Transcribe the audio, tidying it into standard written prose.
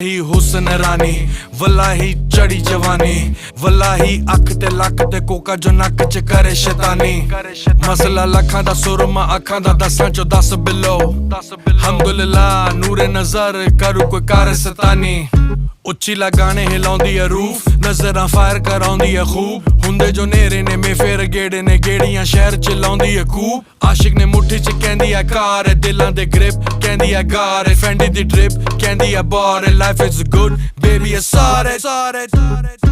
ही हुसन रानी वल्लाही चढ़ी जवानी वल्लाही अख ते लक ते कोका जो नक च करे शैतानी मसला लखां दा सुरमा अखां दा 10 चो 10 बिलो अलहमदुलिल्लाह नूरे नजर करू कोई कार सतानी उच्ची लगाने हिलाउंदी है रूफ नजरां फायर कराउंदी है खूब हुंदे जो नेरे ने में फेर गेड़े ने गेड़ियां शहर च लाउंदी है खूब आशिक ने मुट्ठी च कहंदी है कार दिलां दे ग्रिप कहंदी है गार फैंडी दी ड्रिप कहंदी है बार life is good baby is सारे